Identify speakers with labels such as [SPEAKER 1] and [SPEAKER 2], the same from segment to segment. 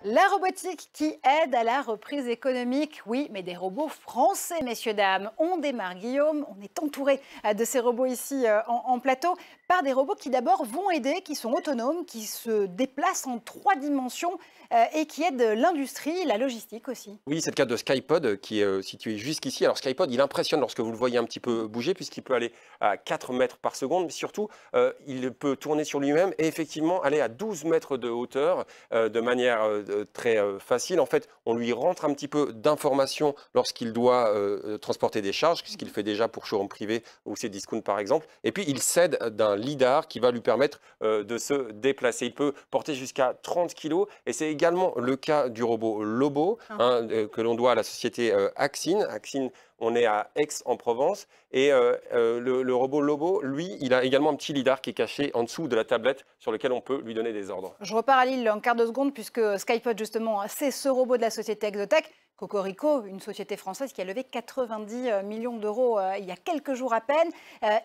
[SPEAKER 1] La robotique qui aide à la reprise économique, oui, mais des robots français, messieurs, dames. On démarre, Guillaume, on est entouré de ces robots ici en plateau, par des robots qui d'abord vont aider, qui sont autonomes, qui se déplacent en 3 dimensions et qui aident l'industrie, la logistique aussi.
[SPEAKER 2] Oui, c'est le cas de Skypod qui est situé jusqu'ici. Alors Skypod, il impressionne lorsque vous le voyez un petit peu bouger puisqu'il peut aller à 4 mètres par seconde, mais surtout, il peut tourner sur lui-même et effectivement aller à 12 mètres de hauteur de manière très facile. En fait, on lui rentre un petit peu d'informations lorsqu'il doit transporter des charges, ce qu'il fait déjà pour showroom privé ou ses discounts par exemple. Et puis, il s'aide d'un lidar qui va lui permettre de se déplacer. Il peut porter jusqu'à 30 kg et c'est également le cas du robot Lobo, que l'on doit à la société Axine. Axine, on est à Aix-en-Provence. Et le robot Lobo, lui, il a également un petit lidar qui est caché en dessous de la tablette sur lequel on peut lui donner des ordres.
[SPEAKER 1] Je repars à Lille en quart de seconde puisque Skypod, justement, c'est ce robot de la société Exotech. Cocorico, une société française qui a levé 90 millions d'euros il y a quelques jours à peine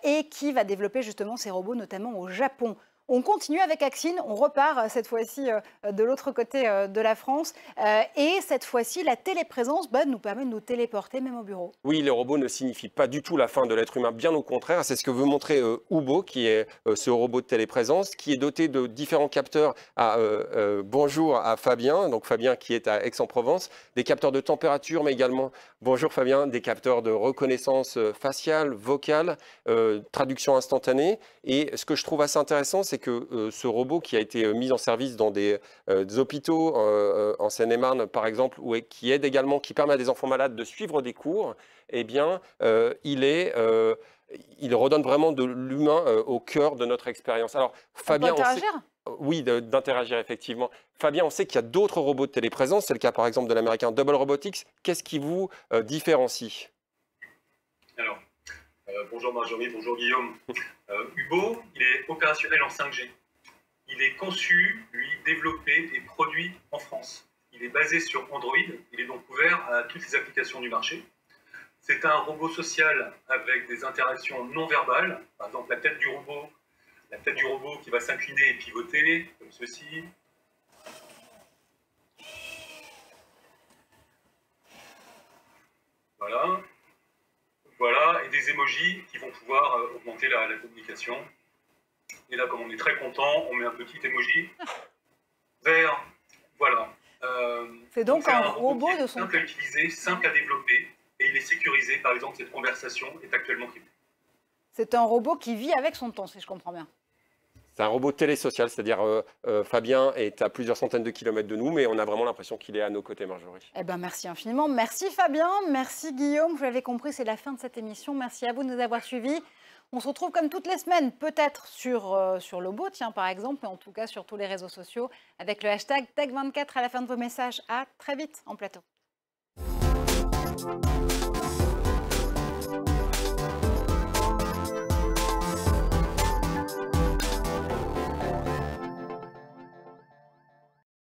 [SPEAKER 1] et qui va développer justement ces robots, notamment au Japon. On continue avec Axine, on repart cette fois-ci de l'autre côté de la France. Et cette fois-ci, la téléprésence nous permet de nous téléporter même au bureau.
[SPEAKER 2] Oui, les robots ne signifient pas du tout la fin de l'être humain, bien au contraire. C'est ce que veut montrer Ubo, qui est ce robot de téléprésence, qui est doté de différents capteurs. Bonjour à Fabien, donc Fabien qui est à Aix-en-Provence, des capteurs de température, mais également, bonjour Fabien, des capteurs de reconnaissance faciale, vocale, traduction instantanée. Et ce que je trouve assez intéressant, c'est que ce robot qui a été mis en service dans des hôpitaux en Seine-et-Marne, par exemple, qui aide également, qui permet à des enfants malades de suivre des cours, eh bien, il redonne vraiment de l'humain au cœur de notre expérience. Alors, Fabien,
[SPEAKER 1] on peut interagir ?
[SPEAKER 2] Oui, d'interagir effectivement. Fabien, on sait qu'il y a d'autres robots de téléprésence, c'est le cas par exemple de l'américain Double Robotics. Qu'est-ce qui vous différencie?
[SPEAKER 3] Alors, bonjour Marjorie, bonjour Guillaume. Ubo, il est opérationnel en 5G. Il est conçu, lui, développé et produit en France. Il est basé sur Android, il est donc ouvert à toutes les applications du marché. C'est un robot social avec des interactions non verbales, par exemple la tête du robot qui va s'incliner et pivoter, comme ceci. Voilà. Voilà, et des emojis qui vont pouvoir augmenter la communication. Et là, comme on est très content, on met un petit emoji vert. Voilà.
[SPEAKER 1] C'est donc un robot de son
[SPEAKER 3] simple à utiliser, simple à développer, et il est sécurisé. Par exemple, cette conversation est actuellement cryptée.
[SPEAKER 1] C'est un robot qui vit avec son temps, si je comprends bien.
[SPEAKER 2] C'est un robot télésocial, c'est-à-dire Fabien est à plusieurs centaines de kilomètres de nous, mais on a vraiment l'impression qu'il est à nos côtés, Marjorie.
[SPEAKER 1] Eh ben, merci infiniment. Merci Fabien, merci Guillaume. Vous l'avez compris, c'est la fin de cette émission. Merci à vous de nous avoir suivis. On se retrouve comme toutes les semaines, peut-être sur Lobo, tiens, par exemple, mais en tout cas sur tous les réseaux sociaux, avec le hashtag Tech24 à la fin de vos messages. À très vite en plateau.